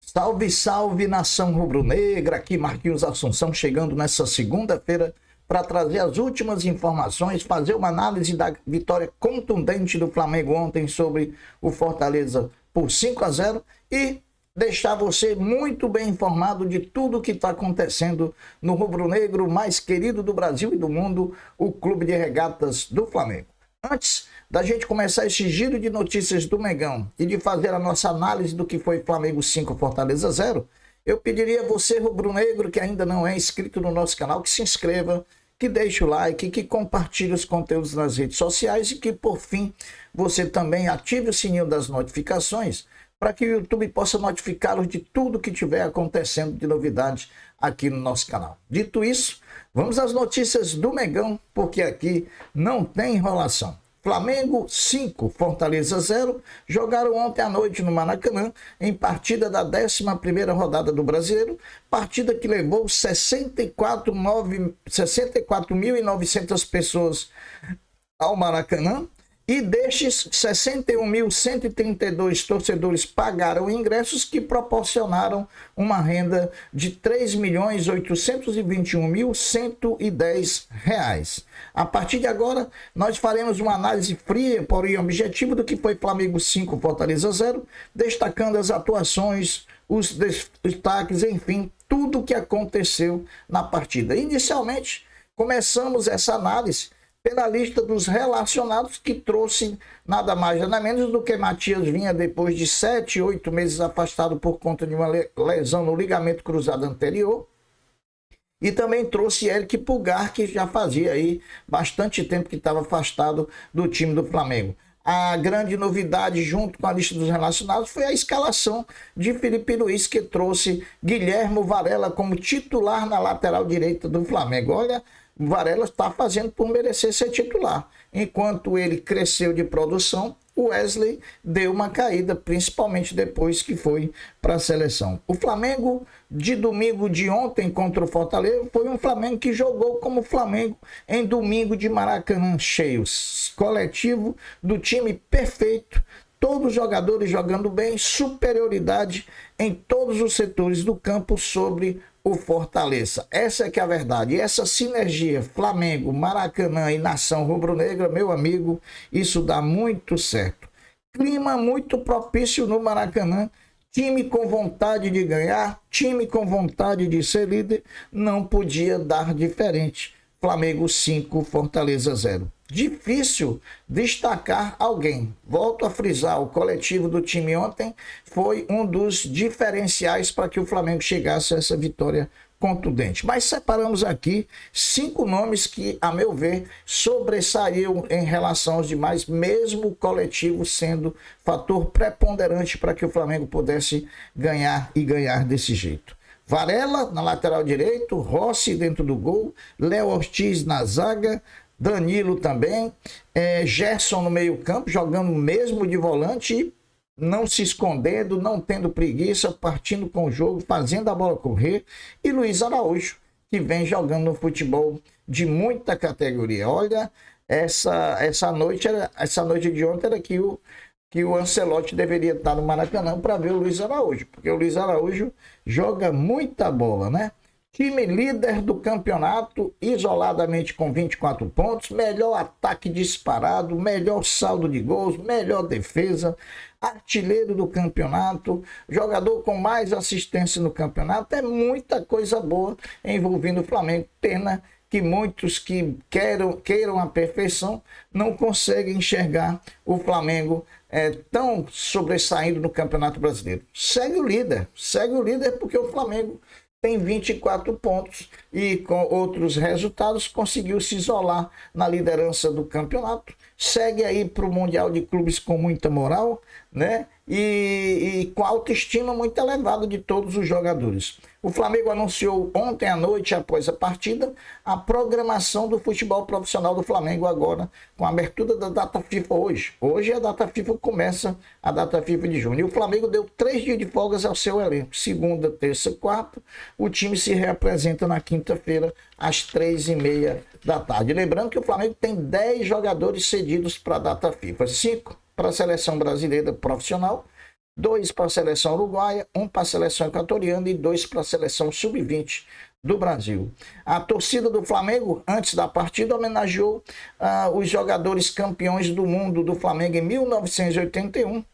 Salve, salve, nação rubro-negra, aqui Marquinhos Assunção chegando nessa segunda-feira para trazer as últimas informações, fazer uma análise da vitória contundente do Flamengo ontem sobre o Fortaleza por 5-0 e deixar você muito bem informado de tudo que está acontecendo no rubro-negro mais querido do Brasil e do mundo, o Clube de Regatas do Flamengo. Antes da gente começar esse giro de notícias do Mengão e de fazer a nossa análise do que foi Flamengo 5, Fortaleza 0, eu pediria a você, rubro-negro, que ainda não é inscrito no nosso canal, que se inscreva, que deixe o like, que compartilhe os conteúdos nas redes sociais e que, por fim, você também ative o sininho das notificações para que o YouTube possa notificá-los de tudo que estiver acontecendo de novidades aqui no nosso canal. Dito isso, vamos às notícias do Mengão, porque aqui não tem enrolação. Flamengo 5, Fortaleza 0, jogaram ontem à noite no Maracanã, em partida da 11ª rodada do Brasileiro, partida que levou 64.900 pessoas ao Maracanã, e destes, 61.132 torcedores pagaram ingressos que proporcionaram uma renda de R$ 3.821.110. A partir de agora, nós faremos uma análise fria, porém objetiva, do que foi Flamengo 5, Fortaleza 0, destacando as atuações, os destaques, enfim, tudo o que aconteceu na partida. Inicialmente, começamos essa análise pela lista dos relacionados, que trouxe nada mais nada menos do que Matias Vinha, depois de 7, 8 meses afastado por conta de uma lesão no ligamento cruzado anterior, e também trouxe Eric Pulgar, que já fazia aí bastante tempo que estava afastado do time do Flamengo. A grande novidade, junto com a lista dos relacionados, foi a escalação de Felipe Luiz, que trouxe Guilherme Varela como titular na lateral direita do Flamengo. Olha, Varela está fazendo por merecer ser titular. Enquanto ele cresceu de produção, o Wesley deu uma caída, principalmente depois que foi para a seleção. O Flamengo de domingo de ontem contra o Fortaleza foi um Flamengo que jogou como Flamengo em domingo de Maracanã cheio. Coletivo do time perfeito, todos os jogadores jogando bem, superioridade em todos os setores do campo sobre o Fortaleza. Essa é que é a verdade. E essa sinergia Flamengo, Maracanã e nação rubro-negra, meu amigo, isso dá muito certo. Clima muito propício no Maracanã, time com vontade de ganhar, time com vontade de ser líder, não podia dar diferente. Flamengo 5, Fortaleza 0. Difícil destacar alguém. Volto a frisar, o coletivo do time ontem foi um dos diferenciais para que o Flamengo chegasse a essa vitória contundente. Mas separamos aqui 5 nomes que, a meu ver, sobressaíram em relação aos demais, mesmo o coletivo sendo fator preponderante para que o Flamengo pudesse ganhar e ganhar desse jeito. Varela na lateral direito, Rossi dentro do gol, Léo Ortiz na zaga, Danilo também, Gerson no meio campo, jogando mesmo de volante e não se escondendo, não tendo preguiça, partindo com o jogo, fazendo a bola correr, e Luiz Araújo, que vem jogando no futebol de muita categoria. Olha, essa noite de ontem era que o Ancelotti deveria estar no Maracanã para ver o Luiz Araújo, porque o Luiz Araújo joga muita bola, né? Time líder do campeonato, isoladamente com 24 pontos, melhor ataque disparado, melhor saldo de gols, melhor defesa, artilheiro do campeonato, jogador com mais assistência no campeonato. É muita coisa boa envolvendo o Flamengo. Pena que muitos que queiram a perfeição não conseguem enxergar o Flamengo tão sobressaindo no Campeonato Brasileiro. Segue o líder porque o Flamengo tem 24 pontos e com outros resultados conseguiu se isolar na liderança do campeonato. Segue aí para o Mundial de Clubes com muita moral, né? E com autoestima muito elevada de todos os jogadores. O Flamengo anunciou ontem à noite, após a partida, a programação do futebol profissional do Flamengo agora, com a abertura da data FIFA hoje. Hoje a data FIFA começa, a data FIFA de junho. E o Flamengo deu 3 dias de folgas ao seu elenco. Segunda, terça, quarta. O time se reapresenta na quinta-feira, às 3h30 da tarde. Lembrando que o Flamengo tem 10 jogadores cedidos para a data FIFA. 5 para a seleção brasileira profissional, 2 para a seleção uruguaia, 1 para a seleção equatoriana e 2 para a seleção sub-20 do Brasil. A torcida do Flamengo, antes da partida, homenageou os jogadores campeões do mundo do Flamengo em 1981,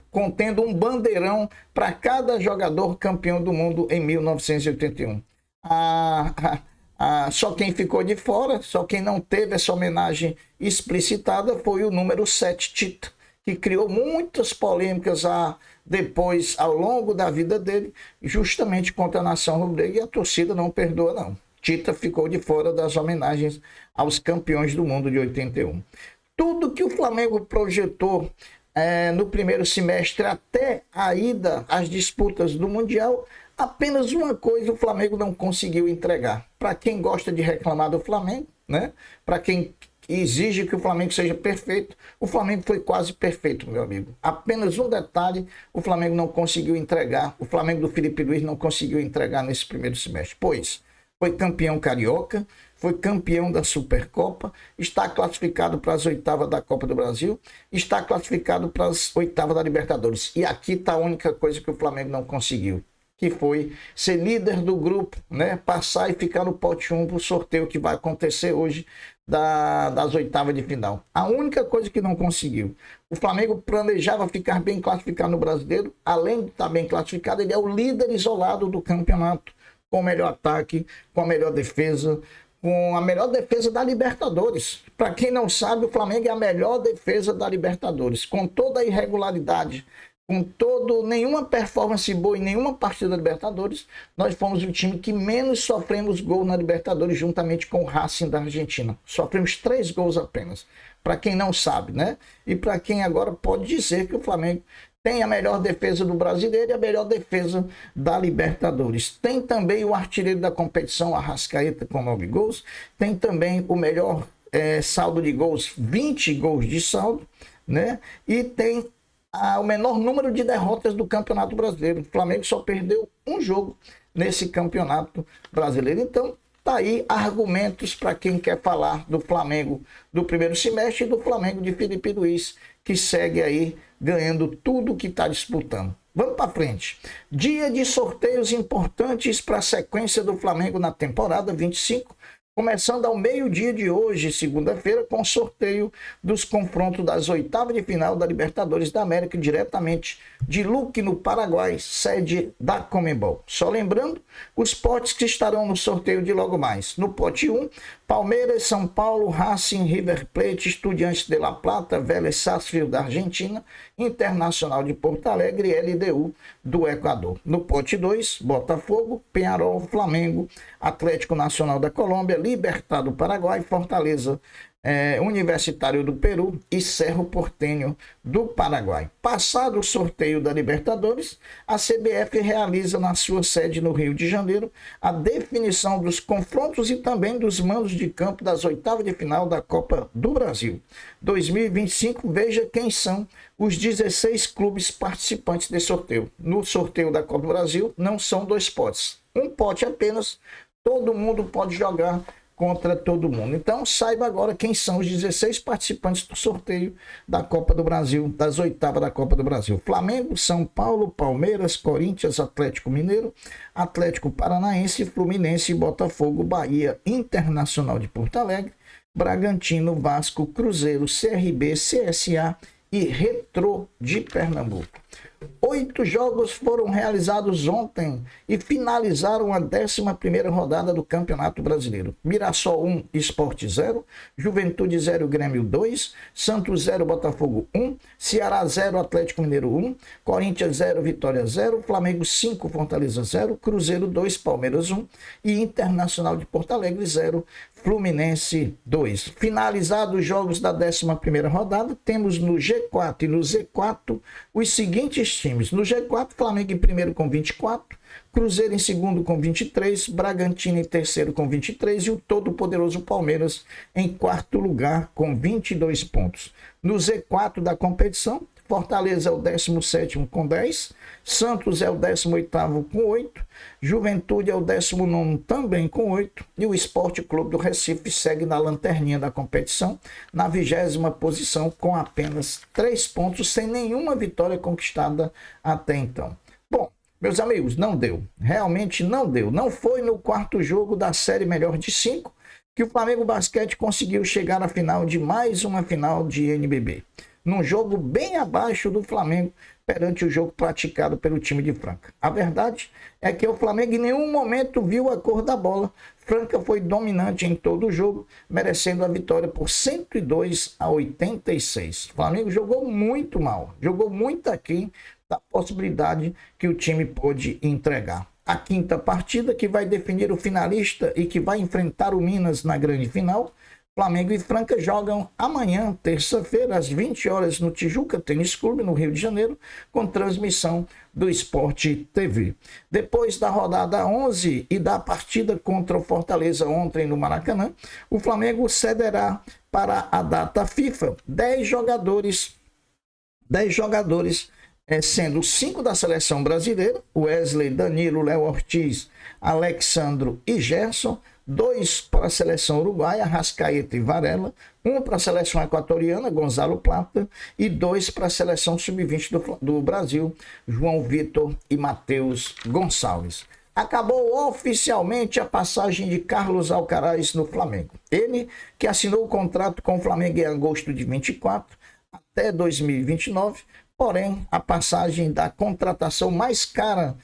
contendo um bandeirão para cada jogador campeão do mundo em 1981. Só quem ficou de fora, só quem não teve essa homenagem explicitada foi o número 7, Tita, que criou muitas polêmicas depois, ao longo da vida dele, justamente contra a nação rubro-negra, e a torcida não perdoa, não. Tita ficou de fora das homenagens aos campeões do mundo de 81. Tudo que o Flamengo projetou no primeiro semestre até a ida às disputas do Mundial, apenas uma coisa o Flamengo não conseguiu entregar. Para quem gosta de reclamar do Flamengo, né? Para quem exige que o Flamengo seja perfeito, o Flamengo foi quase perfeito, meu amigo. Apenas um detalhe, o Flamengo não conseguiu entregar, o Flamengo do Felipe Luiz não conseguiu entregar nesse primeiro semestre, pois foi campeão carioca, foi campeão da Supercopa, está classificado para as oitavas da Copa do Brasil, está classificado para as oitavas da Libertadores. E aqui está a única coisa que o Flamengo não conseguiu, que foi ser líder do grupo, né? Passar e ficar no pote 1 para o sorteio que vai acontecer hoje das oitavas de final. A única coisa que não conseguiu. O Flamengo planejava ficar bem classificado no Brasileiro, além de estar bem classificado, ele é o líder isolado do campeonato, com o melhor ataque, com a melhor defesa, com a melhor defesa da Libertadores. Para quem não sabe, o Flamengo é a melhor defesa da Libertadores, com toda a irregularidade, com nenhuma performance boa em nenhuma partida da Libertadores, nós fomos o time que menos sofremos gol na Libertadores, juntamente com o Racing da Argentina. Sofremos 3 gols apenas, para quem não sabe, né? E para quem agora pode dizer que o Flamengo tem a melhor defesa do Brasileiro e a melhor defesa da Libertadores. Tem também o artilheiro da competição, Arrascaeta, com 9 gols. Tem também o melhor saldo de gols, 20 gols de saldo, né? E tem o menor número de derrotas do Campeonato Brasileiro. O Flamengo só perdeu um jogo nesse Campeonato Brasileiro. Então, tá aí argumentos para quem quer falar do Flamengo do primeiro semestre e do Flamengo de Felipe Luiz, que segue aí ganhando tudo que está disputando. Vamos para frente. Dia de sorteios importantes para a sequência do Flamengo na temporada 25. Começando ao meio-dia de hoje, segunda-feira, com o sorteio dos confrontos das oitavas de final da Libertadores da América, diretamente de Luque, no Paraguai, sede da Conmebol. Só lembrando, os potes que estarão no sorteio de logo mais. No pote 1, Palmeiras, São Paulo, Racing, River Plate, Estudiantes de La Plata, Vélez Sarsfield da Argentina, Internacional de Porto Alegre e LDU do Equador. No pote 2, Botafogo, Peñarol, Flamengo, Atlético Nacional da Colômbia, Libertad do Paraguai, Fortaleza Universitário do Peru e Cerro Porteño do Paraguai. Passado o sorteio da Libertadores, a CBF realiza na sua sede no Rio de Janeiro a definição dos confrontos e também dos mandos de campo das oitavas de final da Copa do Brasil 2025. Veja quem são os 16 clubes participantes desse sorteio. No sorteio da Copa do Brasil não são 2 potes, um pote apenas, todo mundo pode jogar contra todo mundo. Então, saiba agora quem são os 16 participantes do sorteio da Copa do Brasil, das oitavas da Copa do Brasil. Flamengo, São Paulo, Palmeiras, Corinthians, Atlético Mineiro, Atlético Paranaense, Fluminense, Botafogo, Bahia, Internacional de Porto Alegre, Bragantino, Vasco, Cruzeiro, CRB, CSA e Retrô de Pernambuco. 8 jogos foram realizados ontem e finalizaram a 11ª rodada do Campeonato Brasileiro. Mirassol 1, Sport 0, Juventude 0, Grêmio 2, Santos 0, Botafogo 1, Ceará 0, Atlético Mineiro 1, Corinthians 0, Vitória 0, Flamengo 5, Fortaleza 0, Cruzeiro 2, Palmeiras 1 e Internacional de Porto Alegre 0, Fluminense 2. Finalizados os jogos da 11ª rodada, temos no G4 e no Z4 os seguintes times. No G4, Flamengo em primeiro com 24, Cruzeiro em segundo com 23, Bragantino em terceiro com 23 e o todo-poderoso Palmeiras em quarto lugar com 22 pontos. No Z4 da competição, Fortaleza é o 17º com 10, Santos é o 18º com 8, Juventude é o 19º também com 8 e o Sport Clube do Recife segue na lanterninha da competição, na 20ª posição com apenas 3 pontos, sem nenhuma vitória conquistada até então. Bom, meus amigos, não deu, realmente não deu, não foi no quarto jogo da série melhor de 5 que o Flamengo Basquete conseguiu chegar à final de mais uma final de NBB, num jogo bem abaixo do Flamengo perante o jogo praticado pelo time de Franca. A verdade é que o Flamengo em nenhum momento viu a cor da bola. Franca foi dominante em todo o jogo, merecendo a vitória por 102-86. O Flamengo jogou muito mal, jogou muito aquém da possibilidade que o time pôde entregar. A quinta partida que vai definir o finalista e que vai enfrentar o Minas na grande final. Flamengo e Franca jogam amanhã, terça-feira, às 20 horas no Tijuca Tênis Clube, no Rio de Janeiro, com transmissão do Sport TV. Depois da rodada 11 e da partida contra o Fortaleza ontem no Maracanã, o Flamengo cederá para a data FIFA 10 jogadores, sendo 5 da seleção brasileira, Wesley, Danilo, Léo Ortiz, Alexandro e Gerson, 2 para a seleção uruguaia, Rascaeta e Varela, 1 para a seleção equatoriana, Gonzalo Plata, e 2 para a seleção sub-20 do Brasil, João Vitor e Matheus Gonçalves. Acabou oficialmente a passagem de Carlos Alcaraz no Flamengo. Ele, que assinou o contrato com o Flamengo em agosto de 24 até 2029, porém, a passagem da contratação mais cara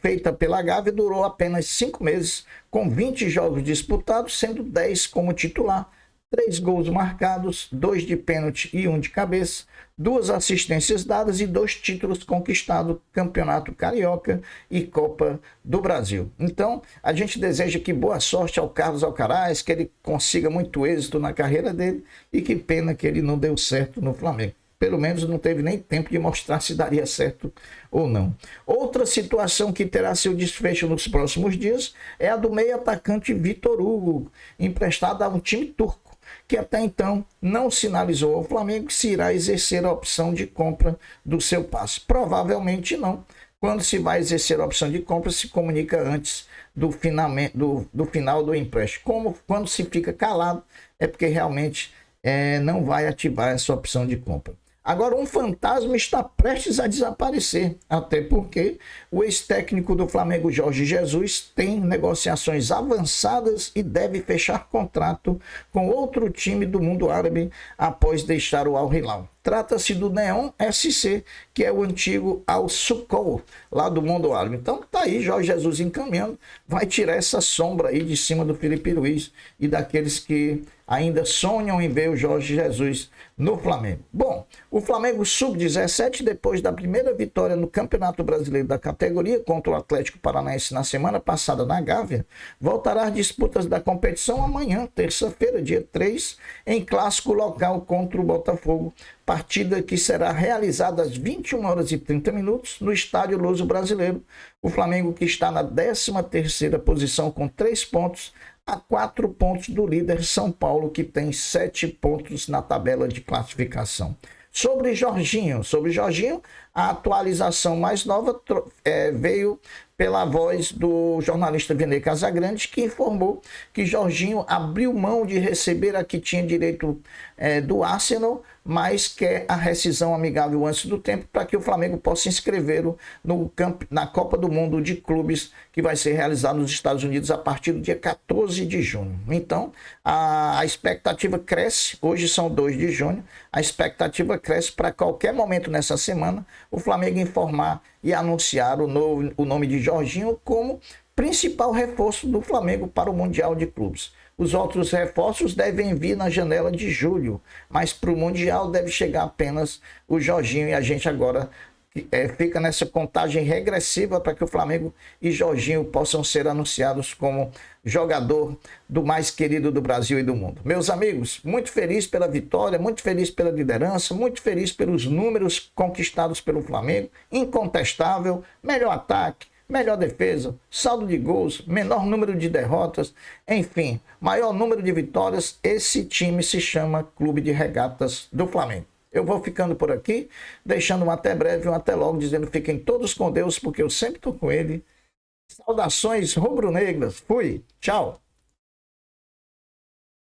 feita pela Gávea durou apenas 5 meses, com 20 jogos disputados, sendo 10 como titular, 3 gols marcados, 2 de pênalti e 1 de cabeça, 2 assistências dadas e 2 títulos conquistados, Campeonato Carioca e Copa do Brasil. Então, a gente deseja que boa sorte ao Carlos Alcaraz, que ele consiga muito êxito na carreira dele e que pena que ele não deu certo no Flamengo. Pelo menos não teve nem tempo de mostrar se daria certo ou não. Outra situação que terá seu desfecho nos próximos dias é a do meio atacante Vitor Hugo, emprestado a um time turco, que até então não sinalizou ao Flamengo se irá exercer a opção de compra do seu passe. Provavelmente não. Quando se vai exercer a opção de compra, se comunica antes do final do empréstimo. Como quando se fica calado, é porque realmente não vai ativar essa opção de compra. Agora, um fantasma está prestes a desaparecer, até porque o ex-técnico do Flamengo, Jorge Jesus, tem negociações avançadas e deve fechar contrato com outro time do mundo árabe após deixar o Al Hilal. Trata-se do Neon SC, que é o antigo Al Suqour, lá do mundo árabe. Então tá aí Jorge Jesus encaminhando, vai tirar essa sombra aí de cima do Felipe Luiz e daqueles que ainda sonham em ver o Jorge Jesus no Flamengo. Bom, o Flamengo Sub-17, depois da primeira vitória no Campeonato Brasileiro da categoria contra o Atlético Paranaense na semana passada na Gávea, voltará às disputas da competição amanhã, terça-feira, dia 3, em clássico local contra o Botafogo, partida que será realizada às 21 horas e 30 minutos no Estádio Luso Brasileiro. O Flamengo, que está na 13ª posição com 3 pontos, a 4 pontos do líder São Paulo, que tem 7 pontos na tabela de classificação. Sobre Jorginho, a atualização mais nova veio pela voz do jornalista Vinei Casagrande, que informou que Jorginho abriu mão de receber a que tinha direito do Arsenal, mas quer a rescisão amigável antes do tempo para que o Flamengo possa inscrevê-lo na Copa do Mundo de Clubes, que vai ser realizada nos Estados Unidos a partir do dia 14 de junho. Então, a expectativa cresce, hoje são 2 de junho, a expectativa cresce para qualquer momento nessa semana o Flamengo informar e anunciar o nome de Jorginho como principal reforço do Flamengo para o Mundial de Clubes. Os outros reforços devem vir na janela de julho, mas para o Mundial deve chegar apenas o Jorginho, e a gente agora fica nessa contagem regressiva para que o Flamengo e Jorginho possam ser anunciados como jogador do mais querido do Brasil e do mundo. Meus amigos, muito feliz pela vitória, muito feliz pela liderança, muito feliz pelos números conquistados pelo Flamengo, incontestável, melhor ataque, melhor defesa, saldo de gols, menor número de derrotas, enfim, maior número de vitórias. Esse time se chama Clube de Regatas do Flamengo. Eu vou ficando por aqui, deixando um até breve, um até logo, dizendo fiquem todos com Deus, porque eu sempre estou com ele. Saudações rubro-negras. Fui. Tchau.